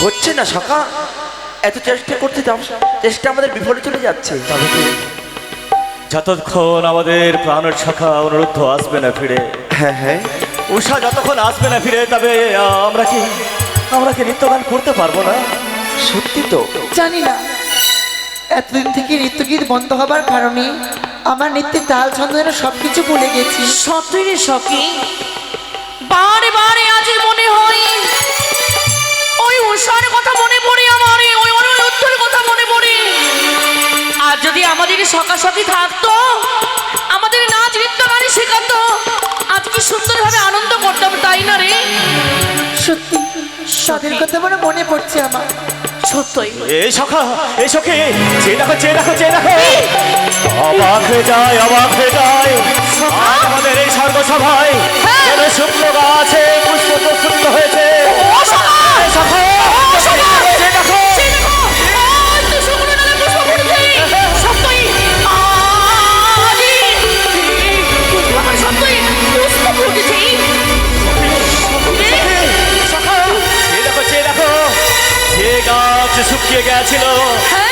হচ্ছে না সখা, এত চেষ্টা করতে যাও, চেষ্টা আমাদের বিফলে চলে যাচ্ছে। তবে কি যতক্ষণ আমাদের প্রাণের সখা অনুরুদ্ধ আসবে না ফিরে, হ্যাঁ হ্যাঁ, উষা যতক্ষণ আসবে না ফিরে, তবে আমরা কি নৃত্যগান করতে পারবো না? সত্যি তো জানি না এতদিন থেকে নৃত্যগীত বন্ধ হবার কারণে আমার নৃত্যের তাল ছন্দ যেন সবকিছু ভুলে গেছি। সত্যি রে সখী, বারে বারে আজ মনে হয় ওই উষার কথা মনে পড়ে, আমার ওই অনুরোধের কথা মনে পড়ে। আর যদি আমাদের সকাশকি থাকতো, আমাদের নাচ নৃত্য গানে শেখাতো, আজ কি সুন্দরভাবে আনন্দ করতাম, তাই না রে? সত্যি তাদের কথা মনে পড়ছে আমার। সত্যই এই সখা, এই সখী, চেয়ে দেখো, চেয়ে দেখো, চেয়ে দেখো, অবাক হয়ে যায়, অবাক হয়ে যায়। আজ আমাদের এই স্বর্গ সভায় যেন শুক্ল গাছে পুষ্প প্রস্ফুটিত হয়েছে। এই সখা, চেয়ে দেখো। যে গাছ শুকিয়ে গেছিল,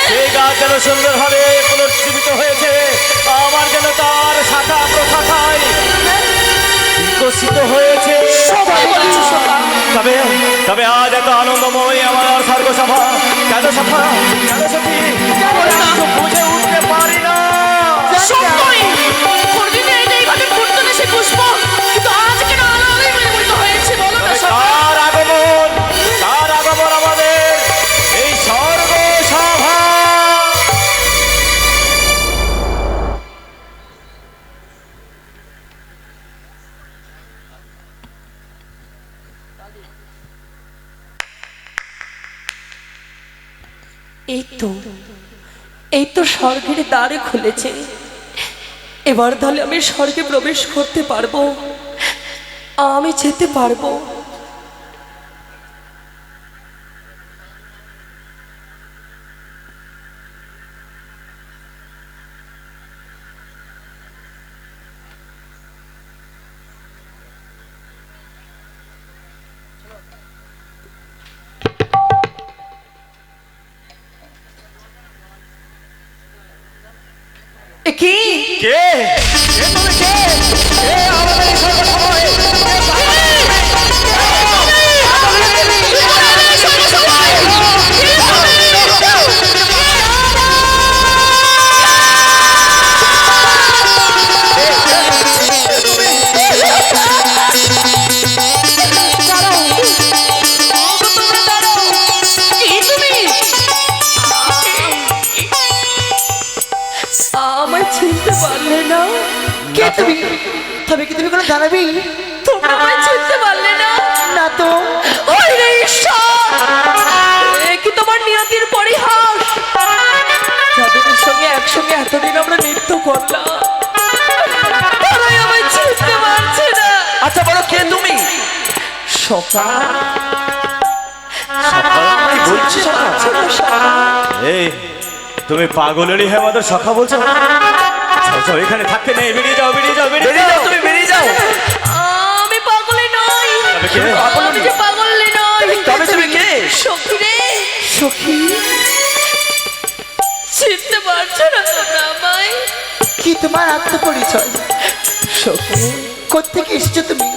সেই গাছ যেন সুন্দরভাবে পুনর্জীবিত হয়েছে। আমার যেন তার শাখা প্রশাখায় বিকশিত হয়েছে। তবে তবে আজ এত আনন্দময় আমার স্বর্গসভা, কেন সভা, কেন সখী, বুঝে উঠতে পারি না। কার আগমন, কার আগমন আমাদের এই স্বর্গসভা? এই তো স্বর্গের দ্বারে খুলেছে। এবার তাহলে আমি স্বর্গে প্রবেশ করতে পারবো, আমি যেতে পারবো। কি কে? কে তুমি কে? কে আমাদের এই স্বর্গসভায়? আমায় চিনতে পারলে না? কে তুমি? তবে কি তুমি কোনো দাঁড়াবি? তোমরা আমায় চিনতে পারলে না? না তো। ওই রে ঈশ্বর, এ কি তোমার নিয়তির পরিহাস? যাদের সঙ্গে একসঙ্গে এতদিন আমরা নৃত্য করলাম, তারাই আমায় চিনতে পারছে না। আচ্ছা বলো, কে তুমি? সখা, কি বলছি সখা? এই তুমি পাগলেরই হ্যাঁ আমাদের সখা বলছো? যাও, যাও, এখানে থাকতে নেই, বেরিয়ে যাও, বেরিয়ে যাও, বেরিয়ে বেরিয়ে যাও। যাও, তুমি বেরিয়ে যাও। আমি পাগলে নই, তবে কে? আমি যে পাগলে নই। তবে তুমি কে? সখী রে, সখী, চিনতে পারছো না তোমরা আমায়? কি তোমার আত্মপরিচয়? সখী, কোত্থেকে এসেছো তুমি?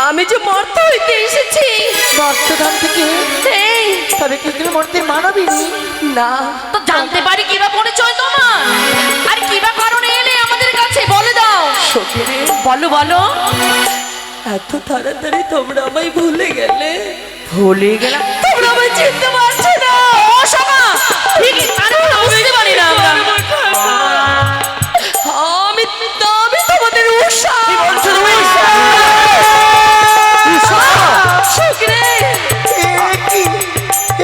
আমি যে মর্ত হইতে এসেছি। মর্তধাম থেকে? এই, তবে কি তুমি মর্তের মানবিনী? না তো জানতে পারি কিবা পরিচয় তোমার, আর কিবা কারণে এলে আমাদের কাছে বলে দাও। সখী রে, বলো বলো। এত তাড়াতাড়ি তোমরা আমায় ভুলে গেলে? ভুলে গেলাম। তোমরা আমায় চিনতে পারছো না? ও সখা, ঠিক আমি বুঝতে পারি না আমরা। আমি তোমাদের উষা। কি বলছো তুমি? সখী রে,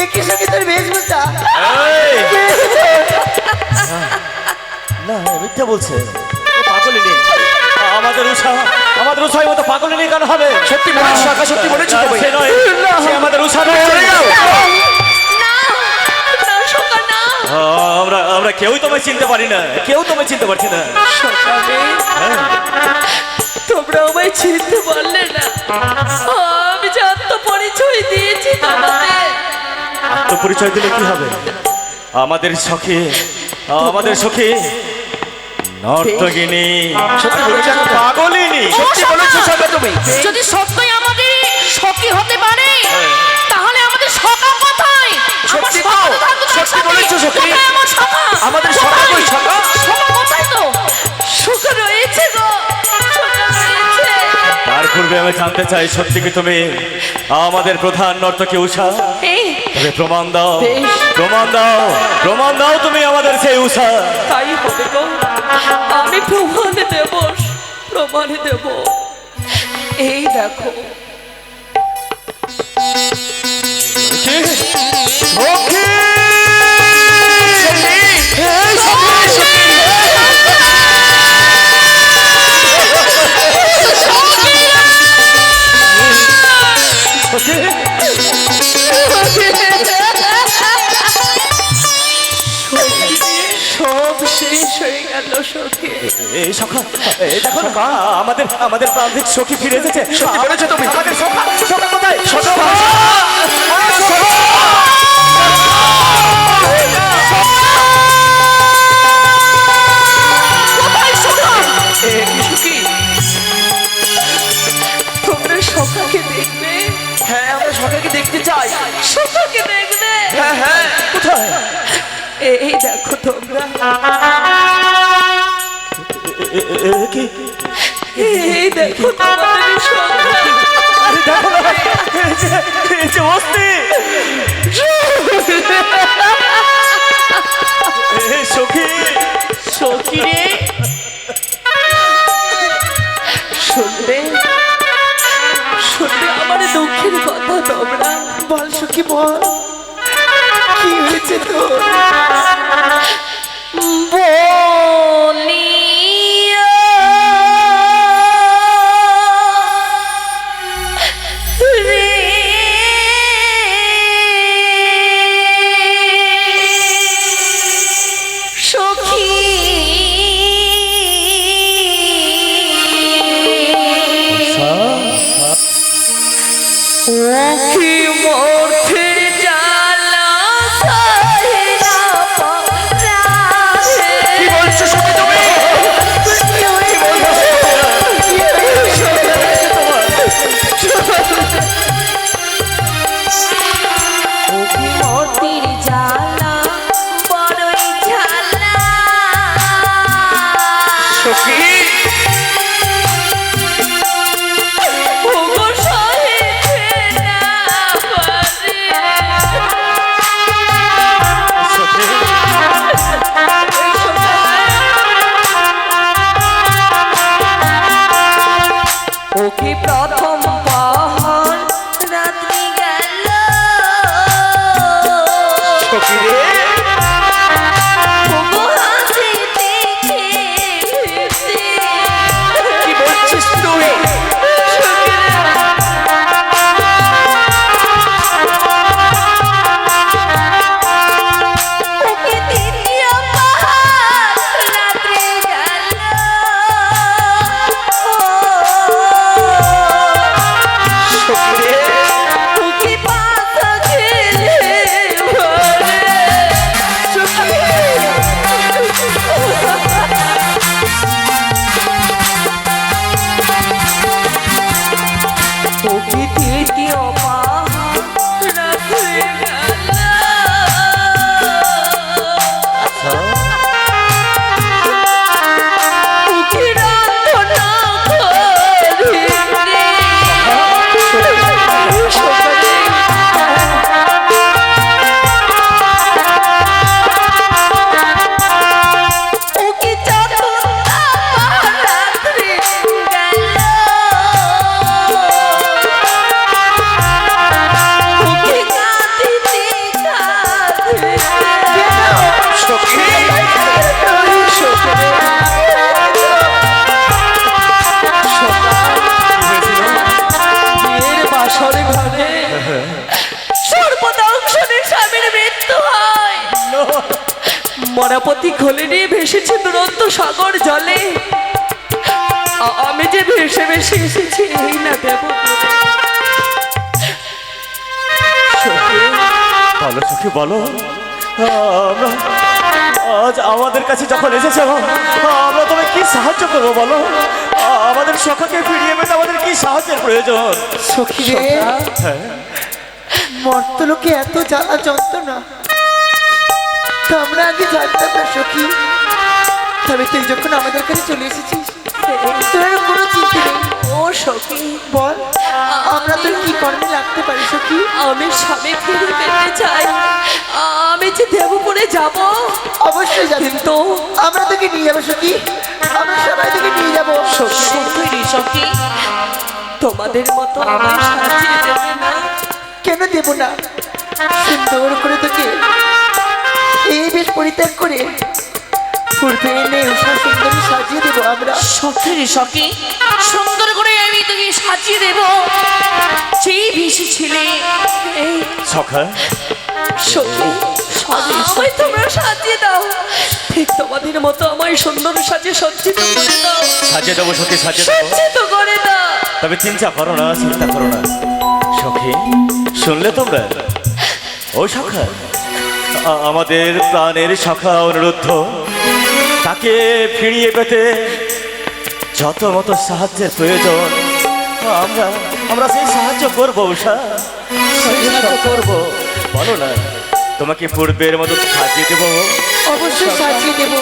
এ কি সখী তোর বেশভূষা? এই! না, মিথ্যা বলছে, ও পাগলই নেই। আমাদের উৎসাহ মতো পাগলই নেই কেন হবে? সত্যি বলেছো সখা, সত্যি বলেছো তো ভাই। সে নয়, সে আমাদের উৎসাহ নয়। চলে যাও। না না সখা না। আমরা কেউই তোমায় চিনতে পারি না, কেউ তোমায় চিনতে পারছি না। সকালে তোমরা আমায় চিনতে পারলে না? আমি যে আত্মপরিচয় দিয়েছি তোমাদের, আত্মপরিচয় দিলে কি হবে? আমাদের সখী নর্তকিনী, সত্যি বলেছো সখা। পাগলিনী। সত্যি বলেছো সখা তুমি। যদি সত্যই আমাদের সখী হতে পারে তাহলে আমাদের সখা কোথায়? আমার সত্যি সখা তো, তো থাকতো তার সত্যি সাথে। বলেছো সখী। কোথায় আমার সখা? আমাদের সখা কোথায়? কই সখা? সখা কোথায় তো? সখা রয়েছে গো, সখা রয়েছে। তার পূর্বে আমি জানতে চাই, সত্যি কি তুমি আমাদের প্রধান নর্তকী উষা? এই তবে প্রমাণ দাও, বেশ। প্রমাণ দাও তুমি আমাদের সেই উষা। তাই হবে গো, আমি প্রমাণে দেব। এই দেখো, সখী! সব শেষ হয়ে গেল সখী। এই সখা, এই দেখো না, আমাদের প্রান্তিক সখী ফিরে এসেছে। সত্যি বলেছো তুমি। আমাদের সখা কোথায়? সখা! কোথায় সখা? এ কি সখী? তোমরা সখাকে দেখবে? হ্যাঁ, আমরা সখাকে দেখতে চাই। সখাকে দেখবে? হ্যাঁ হ্যাঁ। কোথায়? এই দেখো তোমরা, কি? এই দেখো তোমাদের সখা। আরে দেখো না, এই যে অস্থি। এই সখী, সখী রে, শুনবে আমার দুঃখের কথা তোমরা? বল সখী বল, কি হয়েছে তোর? বলিয়া রে সখী, ওকে মরতে জ্বালা সহে না পারে। কি বলছো সখী তুমি? ওকে মরতির জ্বালা বড়ই জ্বালা। সখী, ওগো সহিতে না পারে। ওকে প্রথম পহর রাত্রি গেল, সখী রে। ওগো হাসিতে খেতে। কি বলছিস তুই? ওকে দ্বিতীয় পহর রাত্রি গেল, সখী রে। ওকে পাতা খেলে ভরে। ওকে তৃতীয় পহর রাত্রি গেল, ওকে রাধনা করে ওকে চতুর্থ রাত্রি গেল, ওকে কাঁদিতে কাঁদিতে সখী, বিয়ের বাসরে ঘরে সর্বদংশনে স্বামীর মৃত্যু হয়। মরাপতি খোলে নিয়ে ভেসেছে দুরন্ত সাগর জলে। আমি যে ভেসে ভেসে এসেছি এই না দেব। বলো সখী। সখী বলো, আমরা আজ আমাদের কাছে যখন এসেছো, আমরা তোমায় কি সাহায্য করবো বলো? আমাদের সখাকে ফিরিয়ে পেতে আমাদের কি সাহায্যের প্রয়োজন? সখী রে, হ্যাঁ, মর্তলোকে এত জ্বালা যন্ত্রণা তা আমরা আগে জানতাম না সখী। তবে তুই যখন আমাদের কাছে চলে এসেছিস, তোর আর কোনো চিন্তা নেই। ও সখী, বল, আমরা তোর কি কর্মে লাগতে পারি সখী? আমি স্বামী ফিরে পেতে চাই। আমি যে দেবপুরে যাব, অবশ্যই যাবি কিন্তু আমরা তোকে নিয়ে যাবো সখী, আমরা সবাই তোকে নিয়ে যাবো। সুন্দরী সখী, তোমাদের মতো আমায় সাজিয়ে দেবে না? কেন দেব না? সুন্দর করে তোকে এই বেশ পরিত্যাগ করে পূর্বে এনে উষা সুন্দরী সাজিয়ে দেবো আমরা। সখী সখী, সুন্দর করে আমি তোকে সাজিয়ে দেব। যেই ভেসে ছিলে এই সখা, সখী, আমায় তোমরা সাজিয়ে দাও। ঠিক তোমাদের মতো আমায় সুন্দর সাজিয়ে সজ্জিত করে দাও। সাজিয়ে দেবো সখী, সাজিয়ে দেবো। সজ্জিত করে দাও। তবে চিন্তা করো না, চিন্তা করো না সখী। শুনলে তোমরা? ও সখা, আমাদের প্রাণের সখা অনুরুদ্ধ, তাকে ফিরিয়ে পেতে যত মতো সাহায্যের প্রয়োজন আমরা আমরা সেই সাহায্য করবো উষা, সেই সাহায্য করবো। বলো না, তোমাকে পূর্বের মতো সাজিয়ে দেবো। অবশ্যই সাজিয়ে দেবো।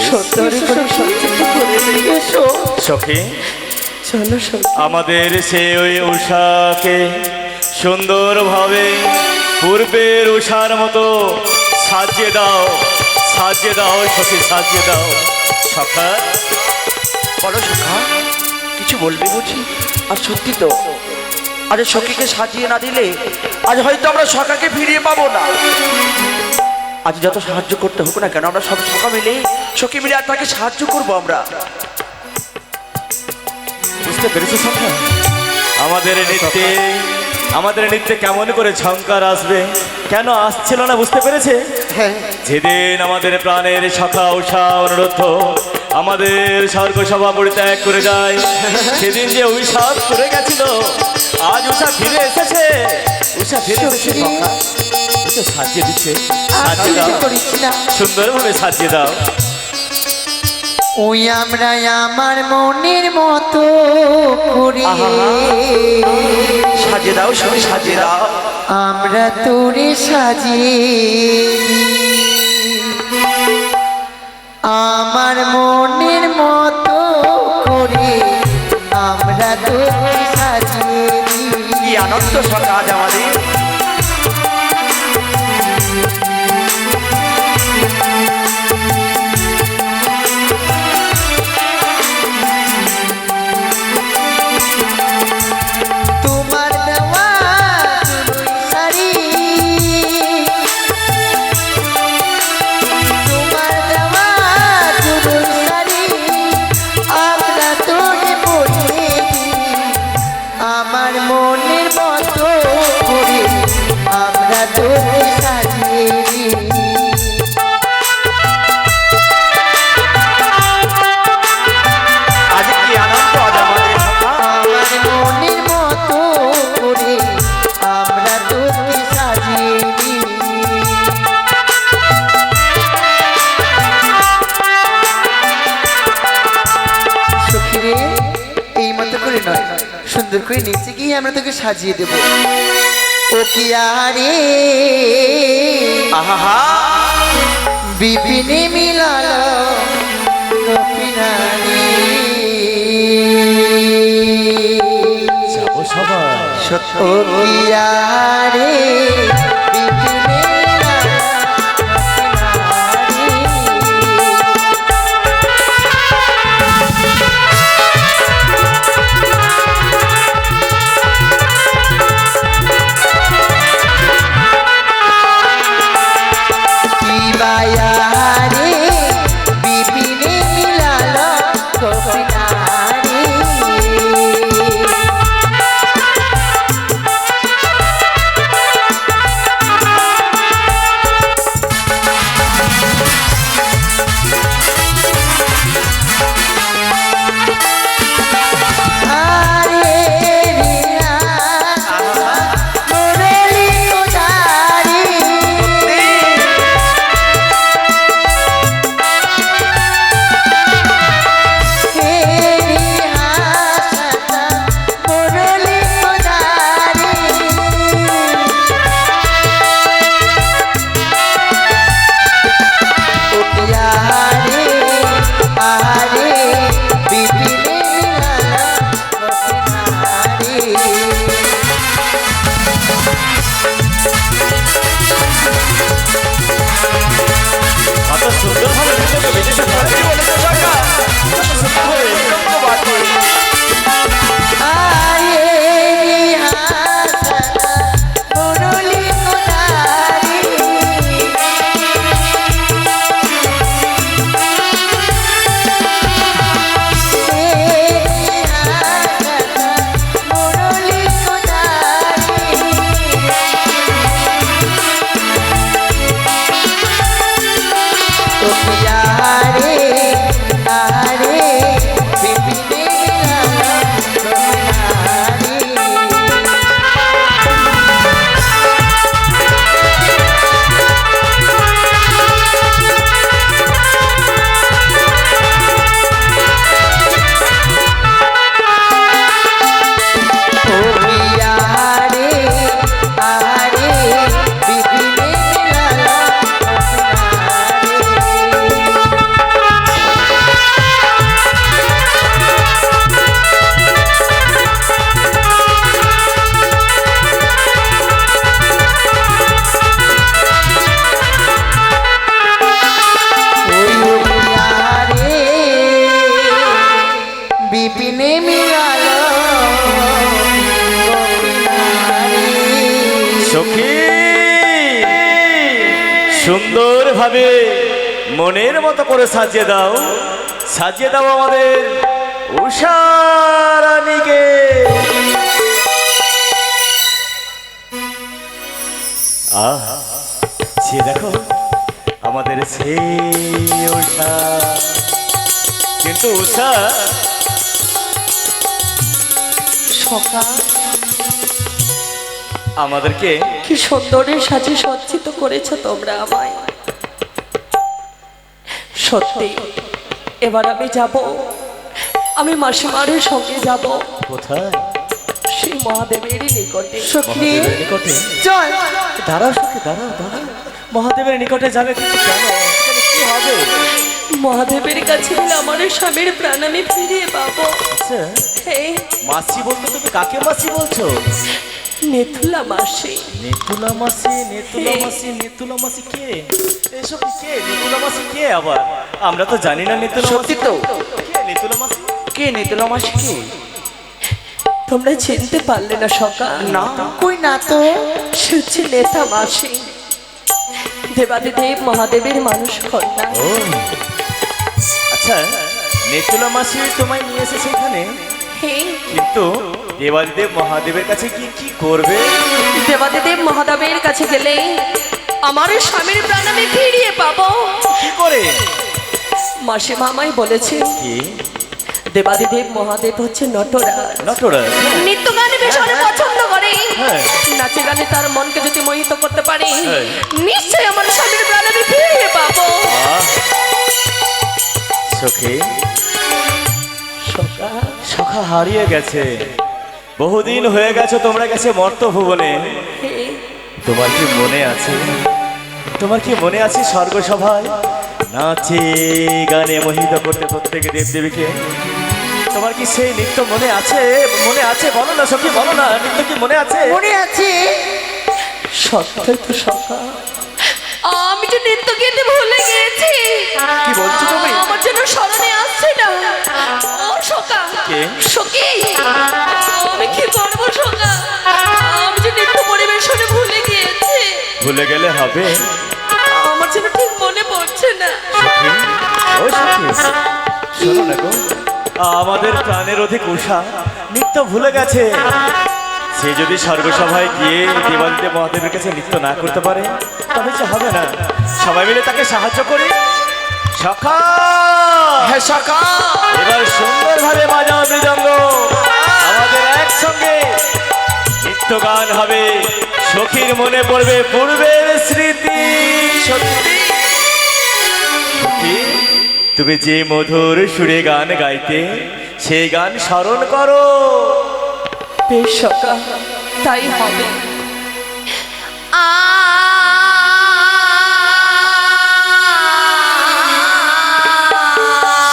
সুন্দর করে সজ্জিত করে দেবো। এসো সখী, চলো সখী। আমাদের সেই ওই উষাকে সুন্দরভাবে পূর্বের উষার মতো সাজিয়ে দাও, সাজিয়ে দাও সখী, সাজিয়ে দাও। সখা, বলো সখা, কিছু বলবি বুঝি? আর সত্যি তো, আজ সখীকে সাজিয়ে না দিলে আজ হয়তো আমরা সখাকে ফিরিয়ে পাবো না। আজ যত সাহায্য করতে হোক না কেন, আমরা সব সখা মিলে, সখী মিলে আর তাকে সাহায্য করবো আমরা। বুঝতে পেরেছো সখা? আমাদের নৃত্যে কেমন করে ঝঙ্কার আসবে, কেন আসছিল না বুঝতে পেরেছে? হ্যাঁ, যেদিন আমাদের প্রাণের সখা উষা অনুরুদ্ধ আমাদের স্বর্গ সভা পরিত্যাগ করে যায়, সেদিন যে অভিশাপ করে গেছিল, আজ উষা ফিরে এসেছে। উষা ফিরে এসেছে সখা, উষা সাজিয়ে দিচ্ছে, আর সাজিয়ে চিন্তা দাও, করিস না। সুন্দরভাবে সাজিয়ে দাও। ওই আমরা আমার মনের মতো করে সাজিয়ে দাও সখী, সাজিয়ে দাও। আমরা তোরে সাজিয়ে আমার মনের মতো করে আমরা তোরে সাজিয়ে কি আনন্দ সখা আজ আমাদের। তোমার দেওয়া দুলুই শাড়ি, তোমার দেওয়া দুলুই শাড়ি আমরা তোরে পরিয়ে দিই, আমার মনের মতো করে আমরা তোরে সাজিয়ে দিই। আজ কি আনন্দ আজ আমাদের সখা। আমার মনের মতো করে আমরা তোকে সাজিয়ে দিই। সখী রে, এই মতো করে নয়, সুন্দর করে নিচে গিয়ে আমরা তোকে সাজিয়ে দেব। ও কি আরে আহা, বিপিনে মিলালো গোপিনারে। যাবো সবাই। ও কি আরে বিপিনে মিলালো গোপিনারে। কি বায়া রে বিপিনে মিলালো গোপিনারে। সখী সুন্দরভাবে মনের মতো করে সাজিয়ে দাও আমাদের উষা রানীকে। সে দেখো আমাদের সেই উষা, কিন্তু উষা সকা আমাদেরকে কি সুন্দরে সাজে সজ্জিত করেছো তোমরা আমায়। সত্যি এবার আমি যাব, আমি মাসিমারের সঙ্গে যাব কোথায়? সেই মহাদেবের নিকটে। সখী মহাদেবের নিকটে? চল। দাঁড়াও সখী, দাঁড়াও। মহাদেবের নিকটে যাবে কিন্তু কেন? সেখানে কি হবে? মহাদেবের কাছে গেলে আমার স্বামীর প্রাণ আমি ফিরিয়ে পাবো। আচ্ছা, হ্যাঁ, মাসি বলতে তুমি কাকে মাসি বলছো? নেথুলা মাসি। নেতুলা মাসি কে? এসব কে? নেতুলা মাসি কে আবার? আমরা তো জানি না নেতুলা সত্যি মাসি তো? কে নেতুলা মাসি? কে নিতলা মাসি কে? তোমরা চিনতে পারলে না সকা? না। কই না তো। সে হচ্ছে নেতা মাসি, দেবাদিদেব মহাদেবের মানুষ কন্যা। ও আচ্ছা, নেতুলা মাসি তোমায় নিয়ে এসেছে এখানে, হ্যাঁ, কিন্তু দেবাদিদেব মহাদেবের কাছে কি কি করবে? দেবাদিদেব মহাদেবের কাছে গেলে আমার স্বামীর প্রাণ আমি ফিরিয়ে পাবো। কি করে? মাসি মামাই বলেছে কি? দেবাদিদেব মহাদেব হচ্ছে নটরাজ, নটরাজ? নৃত্য গানে ভীষণ পছন্দ করে। হ্যাঁ। নাচে গানে তার মনকে যদি মোহিত করতে পারে, হ্যাঁ। নিশ্চয়ই আমার স্বামীর প্রাণ আমি ফিরিয়ে পাবো। সখী সখা হারিয়ে গেছে, বহুদিন হয়ে গেছে তোমরা গেছে মর্ত ভুবনে। তোমার কি মনে আছে স্বর্গসভায় নাচে গানে মোহিত করতে প্রত্যেকে দেবদেবীকে? তোমার কি সেই নৃত্য মনে আছে? বলো না সখী, বলো না, নৃত্য কি মনে আছে? মনে আছে। সত্যই তো সকা, আমি যে নৃত্য গীতে ভুলে গিয়েছি। কি বলছো তুমি? আমার জন্য স্মরণে আসছে না। ও সকা, কে? সখী, আমি কি করবো সকা? আমি যে নৃত্য পরিবেশনে ভুলে গিয়েছি। ভুলে গেলে হবে আমার জন্য ঠিক মনে পড়ছে না। সখী। ও সখী, শোনো না গো, আমাদের প্রাণের অধিক উষা নৃত্য ভুলে গেছে। সে যদি স্বর্গসভায় গিয়ে দেবাদিদেব মহাদেবের কাছে নৃত্য না করতে পারে, তবে সে হবে না। সবাই মিলে তাকে সাহায্য করি। সখা, হ্যাঁ সখা, এবার সুন্দরভাবে বাজাও মৃদঙ্গ, আমাদের একসঙ্গে নৃত্য গান হবে। সখীর মনে পড়বে পূর্বের স্মৃতি। সত্যি সখী, তুমি যে মধুর সুরে গান গাইতে, সেই গান স্মরণ করো। বেশ সকা, তাই হবে।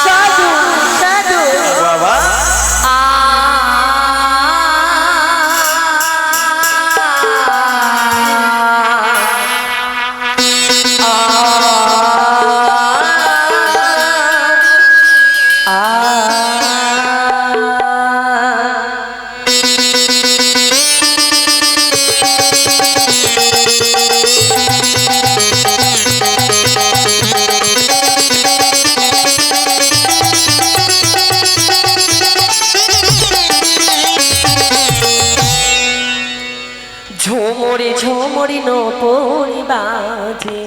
সাধু সাধু। বাবা, ঝোমরে ঝোমরি নো পরিবাজে,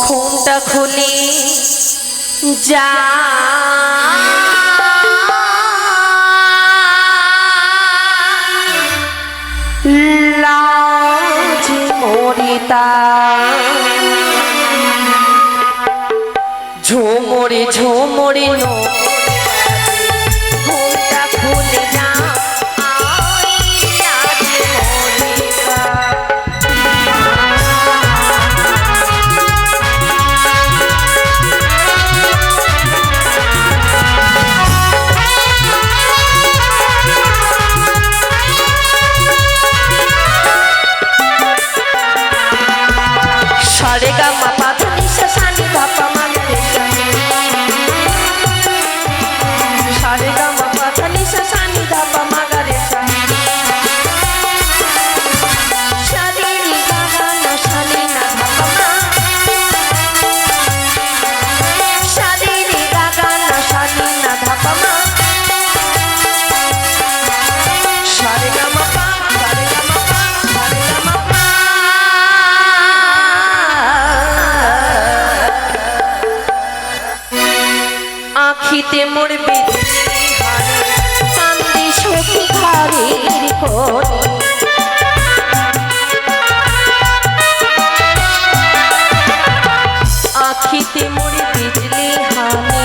ঘুমটা খুলে যা লাজে মরিতা। ঝোমরে ঝোমরে নো ঘুমটা খুলে যা সারে গা মা পা ধা নি সা সা নি ধা পা মা রে সা। আখিতে মোর বিজলি হারে কান্দি সখী ঘরের কোণে আখিতে মোর বিজলি হারে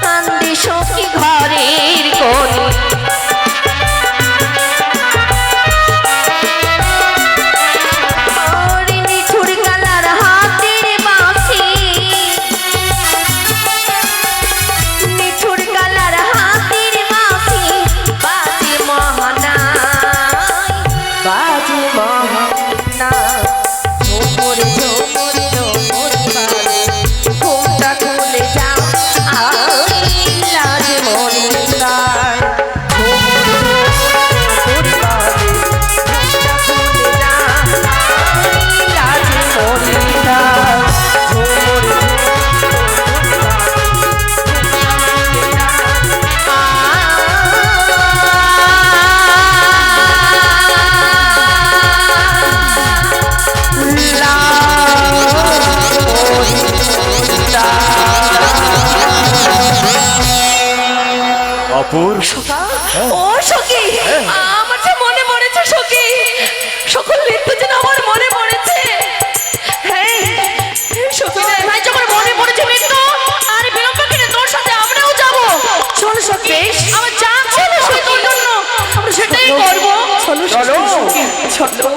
কান্দি সখী ঘরের কোণে অপূর্ব ও সখী আমার যে মনে পড়েছে সখী সকল নৃত্য যেন আমার মনে পড়েছে হ্যাঁ সখী রে ভাই যখন মনে পড়েছে মৃত্যু আর বিলম্ব করে তোর সাথে আমরাও যাব চল সখী আমার যা ছিল সেই তোর জন্য আমরা সেটাই করব চলো চলো